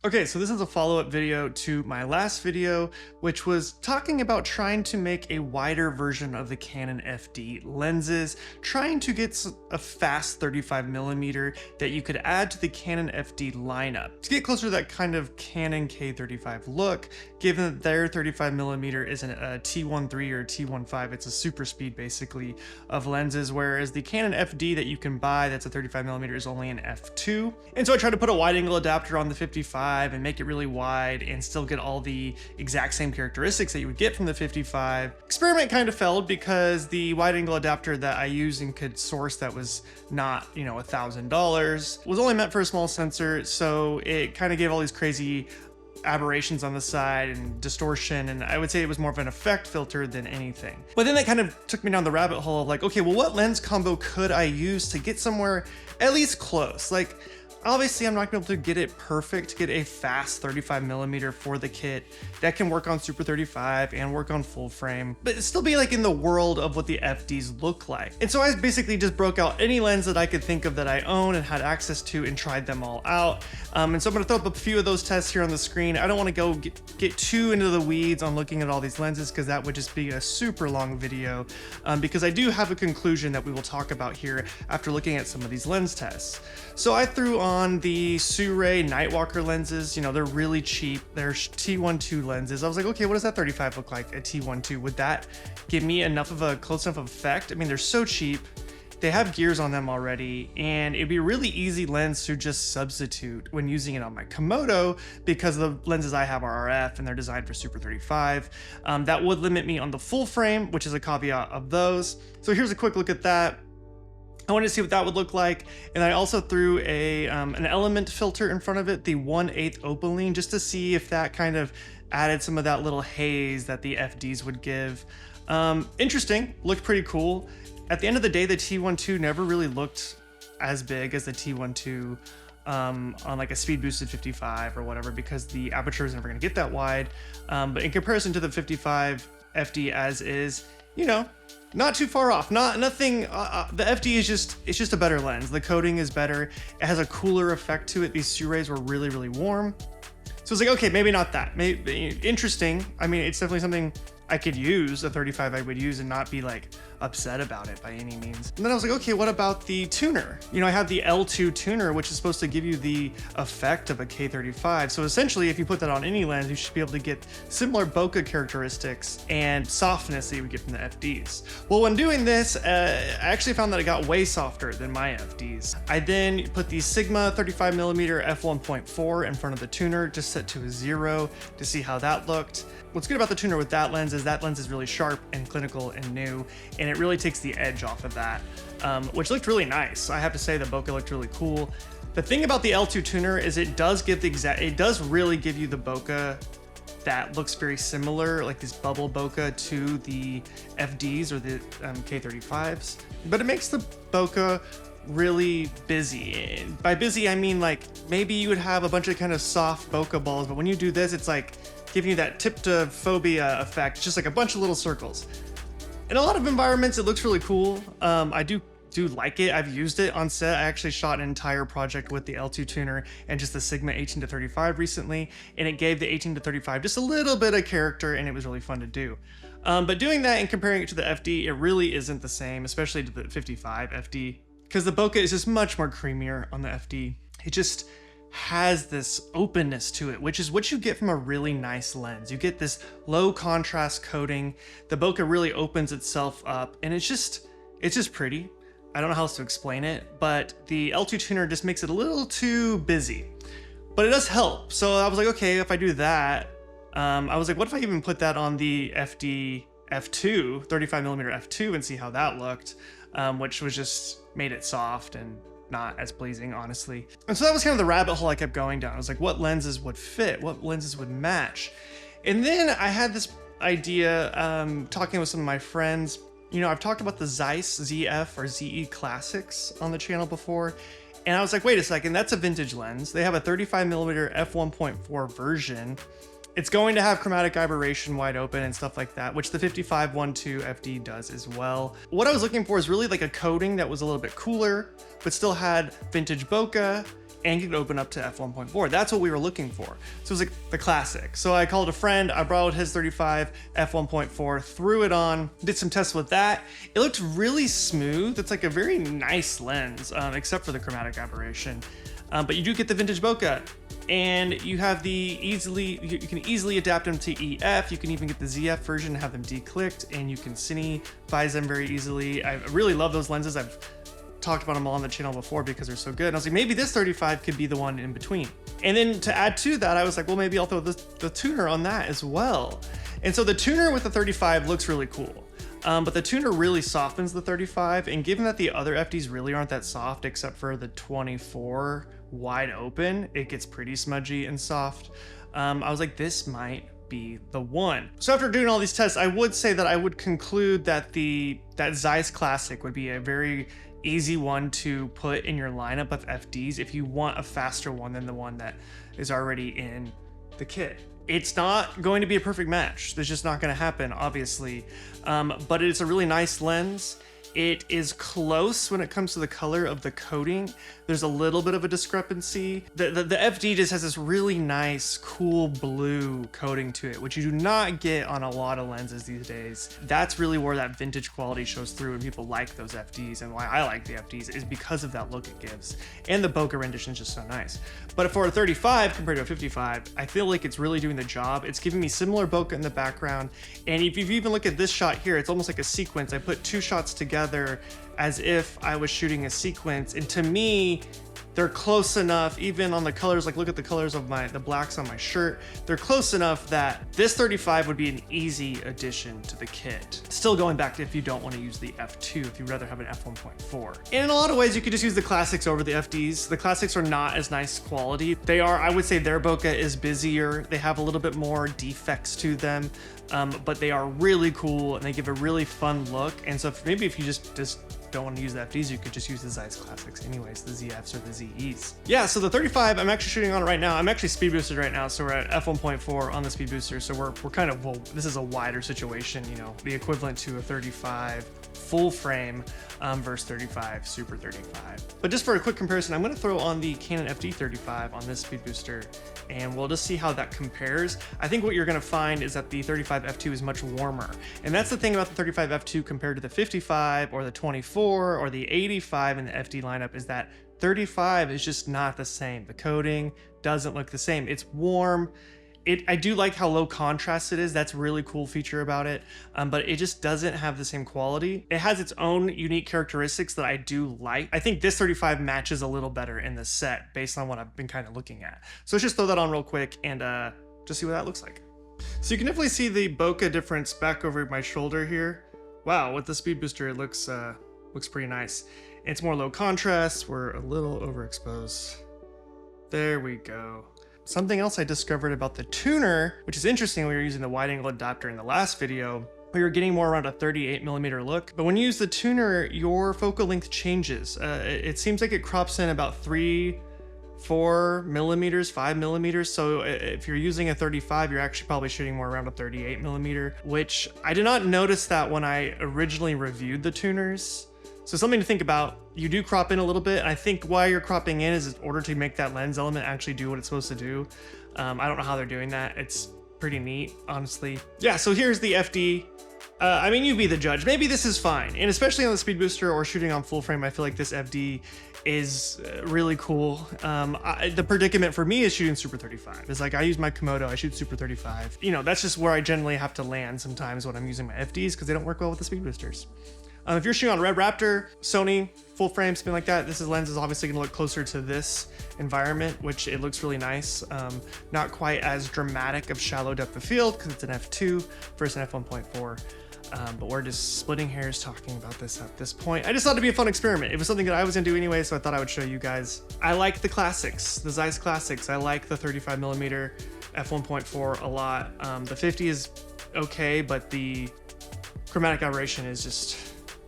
Okay, so this is a follow-up video to my last video, which was talking about trying to make a wider version of the Canon FD lenses, trying to get a fast 35mm that you could add to the Canon FD lineup to get closer to that kind of Canon K35 look, given that their 35mm isn't a T1.3 or T1.5, it's a super speed basically of lenses, whereas the Canon FD that you can buy that's a 35mm is only an f2. And so I tried to put a wide angle adapter on the 55 and make it really wide and still get all the exact same characteristics that you would get from the 55. Experiment kind of failed because the wide angle adapter that I used and could source that was not, you know, $1,000 was only meant for a small sensor, so it kind of gave all these crazy aberrations on the side and distortion, and I would say it was more of an effect filter than anything. But then that kind of took me down the rabbit hole of like, okay, well, what lens combo could I use to get somewhere at least close? Like, obviously I'm not gonna be able to get it perfect, get a fast 35mm for the kit that can work on Super 35 and work on full frame, but it still be like in the world of what the FDs look like. And so I basically just broke out any lens that I could think of that I own and had access to and tried them all out. And so I'm gonna throw up a few of those tests here on the screen. I don't wanna go get too into the weeds on looking at all these lenses because that would just be a super long video, because I do have a conclusion that we will talk about here after looking at some of these lens tests. So I threw on the Sirui Nightwalker lenses. You know, they're really cheap. They're T1.2 lenses. I was like, okay, what does that 35 look like at T1.2? Would that give me enough of a close enough effect? I mean, they're so cheap. They have gears on them already, and it'd be a really easy lens to just substitute when using it on my Komodo because the lenses I have are RF and they're designed for Super 35. That would limit me on the full frame, which is a caveat of those. So here's a quick look at that. I wanted to see what that would look like, and I also threw an element filter in front of it, the 1/8 opaline, just to see if that kind of added some of that little haze that the FDs would give. Interesting, looked pretty cool. At the end of the day, the T1.2 never really looked as big as the T1.2 on like a speed boosted 55 or whatever, because the aperture is never going to get that wide. But in comparison to the 55 FD as is, you know, not too far off. Nothing. The FD is just a better lens. The coating is better. It has a cooler effect to it. These Sureis were really warm, so it's like, okay, maybe not that. Maybe interesting. I mean, it's definitely something I could use, a 35 I would use and not be like upset about it by any means. And then I was like, okay, what about the tuner? You know, I have the L2 tuner, which is supposed to give you the effect of a K35. So essentially, if you put that on any lens, you should be able to get similar bokeh characteristics and softness that you would get from the FDs. Well, when doing this, I actually found that it got way softer than my FDs. I then put the Sigma 35mm f1.4 in front of the tuner, just set to a 0 to see how that looked. What's good about the tuner with that lens is really sharp and clinical and new, and it really takes the edge off of that, which looked really nice. I have to say the bokeh looked really cool. The thing about the L2 tuner is it does really give you the bokeh that looks very similar, like this bubble bokeh, to the FDs or the K35s, but it makes the bokeh really busy. And by busy, I mean like maybe you would have a bunch of kind of soft bokeh balls, but when you do this, it's like giving you that tryptophobia effect. It's just like a bunch of little circles. In a lot of environments, it looks really cool. I do like it. I've used it on set. I actually shot an entire project with the L2 tuner and just the Sigma 18-35 recently, and it gave the 18-35 just a little bit of character, and it was really fun to do. But doing that and comparing it to the FD, it really isn't the same, especially to the 55 FD, because the bokeh is just much more creamier on the FD. It just has this openness to it, which is what you get from a really nice lens. You get this low contrast coating. The bokeh really opens itself up, and it's just pretty. I don't know how else to explain it, but the L2 tuner just makes it a little too busy, but it does help. So I was like, okay, if I do that, I was like, what if I even put that on the FD f2, 35mm f2, and see how that looked, which was just made it soft and not as pleasing, honestly. And so that was kind of the rabbit hole I kept going down. I was like, what lenses would fit? What lenses would match? And then I had this idea, talking with some of my friends. You know, I've talked about the Zeiss ZF or ZE Classics on the channel before, and I was like, wait a second, that's a vintage lens. They have a 35mm f1.4 version. It's going to have chromatic aberration wide open and stuff like that, which the 55-1.2 FD does as well. What I was looking for is really like a coating that was a little bit cooler, but still had vintage bokeh and you can open up to f1.4. That's what we were looking for. So it was like the classic. So I called a friend, I borrowed his 35 f1.4, threw it on, did some tests with that. It looked really smooth. It's like a very nice lens, except for the chromatic aberration. But you do get the vintage bokeh, and you have you can easily adapt them to EF. You can even get the ZF version and have them declicked, and you can cine-vise them very easily. I really love those lenses. I've talked about them all on the channel before because they're so good. And I was like, maybe this 35 could be the one in between. And then to add to that, I was like, well, maybe I'll throw the tuner on that as well. And so the tuner with the 35 looks really cool. But the tuner really softens the 35, and given that the other FDs really aren't that soft except for the 24 wide open, it gets pretty smudgy and soft. I was like, this might be the one. So after doing all these tests, I would say that I would conclude that that Zeiss Classic would be a very easy one to put in your lineup of FDs if you want a faster one than the one that is already in the kit. It's not going to be a perfect match. That's just not going to happen, obviously. But it's a really nice lens. It is close when it comes to the color of the coating. There's a little bit of a discrepancy. The FD just has this really nice, cool blue coating to it, which you do not get on a lot of lenses these days. That's really where that vintage quality shows through, and people like those FDs, and why I like the FDs is because of that look it gives. And the bokeh rendition is just so nice. But for a 35 compared to a 55, I feel like it's really doing the job. It's giving me similar bokeh in the background. And if you even look at this shot here, it's almost like a sequence. I put two shots together as if I was shooting a sequence, and to me they're close enough, even on the colors, like look at the colors of the blacks on my shirt, they're close enough that this 35 would be an easy addition to the kit. Still going back to if you don't want to use the f2, if you'd rather have an f1.4. And in a lot of ways you could just use the classics over the FDs. The classics are not as nice quality. They are, I would say their bokeh is busier, they have a little bit more defects to them, but they are really cool and they give a really fun look. And so maybe if you just don't want to use the FDs, you could just use the Zeiss Classics anyways, the ZFs or the ZEs. Yeah, so the 35, I'm actually shooting on it right now. I'm actually speed boosted right now, so we're at f1.4 on the speed booster. So we're kind of, well, this is a wider situation, you know, the equivalent to a 35 full frame versus 35 super 35. But just for a quick comparison, I'm going to throw on the Canon FD35 on this speed booster, and we'll just see how that compares. I think what you're going to find is that the 35 f2 is much warmer, and that's the thing about the 35 f2 compared to the 55 or the 24 or the 85 in the FD lineup, is that 35 is just not the same. The coating doesn't look the same. It's warm. I do like how low contrast it is. That's a really cool feature about it, but it just doesn't have the same quality. It has its own unique characteristics that I do like. I think this 35 matches a little better in the set based on what I've been kind of looking at. So let's just throw that on real quick and just see what that looks like. So you can definitely see the bokeh difference back over my shoulder here. Wow, with the speed booster, it looks pretty nice. It's more low contrast. We're a little overexposed. There we go. Something else I discovered about the tuner, which is interesting, we were using the wide angle adapter in the last video, we were getting more around a 38mm look. But when you use the tuner, your focal length changes. It seems like it crops in about 4 millimeters, 5 millimeters. So if you're using a 35, you're actually probably shooting more around a 38mm, which I did not notice that when I originally reviewed the tuners. So something to think about. You do crop in a little bit. And I think why you're cropping in is in order to make that lens element actually do what it's supposed to do. I don't know how they're doing that. It's pretty neat, honestly. Yeah, so here's the FD. I mean, you be the judge. Maybe this is fine. And especially on the speed booster or shooting on full frame, I feel like this FD is really cool. The predicament for me is shooting super 35. It's like I use my Komodo, I shoot super 35. You know, that's just where I generally have to land sometimes when I'm using my FDs because they don't work well with the speed boosters. If you're shooting on Red Raptor, Sony, full frame, something like that, this lens is obviously going to look closer to this environment, which it looks really nice. Not quite as dramatic of shallow depth of field because it's an f2 versus an f1.4. But we're just splitting hairs talking about this at this point. I just thought it'd be a fun experiment. It was something that I was into anyway, so I thought I would show you guys. I like the classics, the Zeiss Classics. I like the 35mm f1.4 a lot. The 50 is okay, but the chromatic aberration is just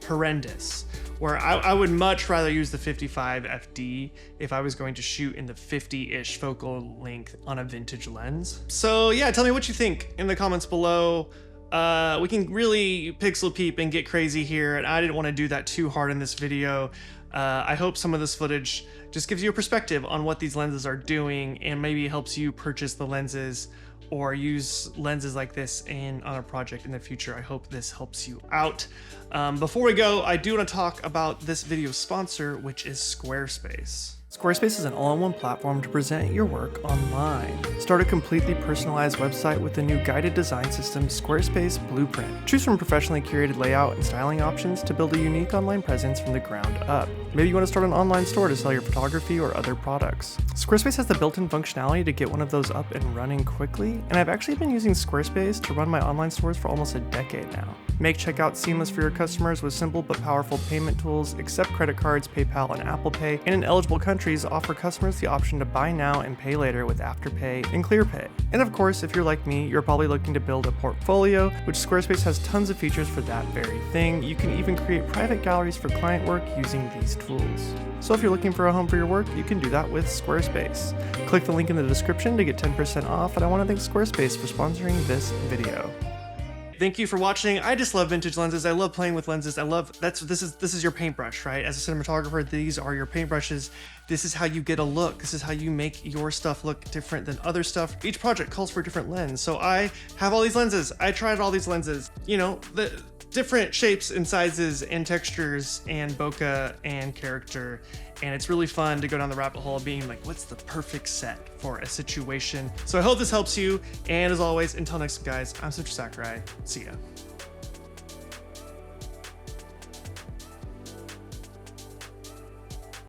horrendous. Where I would much rather use the 55 FD if I was going to shoot in the 50-ish focal length on a vintage lens. So yeah, tell me what you think in the comments below. We can really pixel peep and get crazy here, and I didn't want to do that too hard in this video. I hope some of this footage just gives you a perspective on what these lenses are doing and maybe helps you purchase the lenses or use lenses like this on a project in the future. I hope this helps you out. Before we go, I do want to talk about this video's sponsor, which is Squarespace. Squarespace is an all-in-one platform to present your work online. Start a completely personalized website with the new guided design system, Squarespace Blueprint. Choose from professionally curated layout and styling options to build a unique online presence from the ground up. Maybe you want to start an online store to sell your photography or other products. Squarespace has the built-in functionality to get one of those up and running quickly, and I've actually been using Squarespace to run my online stores for almost a decade now. Make checkout seamless for your customers with simple but powerful payment tools, accept credit cards, PayPal, and Apple Pay, and in eligible countries offer customers the option to buy now and pay later with Afterpay and ClearPay. And of course, if you're like me, you're probably looking to build a portfolio, which Squarespace has tons of features for that very thing. You can even create private galleries for client work using these tools. So if you're looking for a home for your work, you can do that with Squarespace. Click the link in the description to get 10% off, and I want to thank Squarespace for sponsoring this video. Thank you for watching. I just love vintage lenses. I love playing with lenses. This is your paintbrush, right? As a cinematographer, these are your paintbrushes. This is how you get a look. This is how you make your stuff look different than other stuff. Each project calls for a different lens. So I have all these lenses. I tried all these lenses. You know, the different shapes and sizes and textures and bokeh and character. And it's really fun to go down the rabbit hole of being like, what's the perfect set for a situation? So I hope this helps you. And as always, until next time, guys, I'm Sakurai. See ya.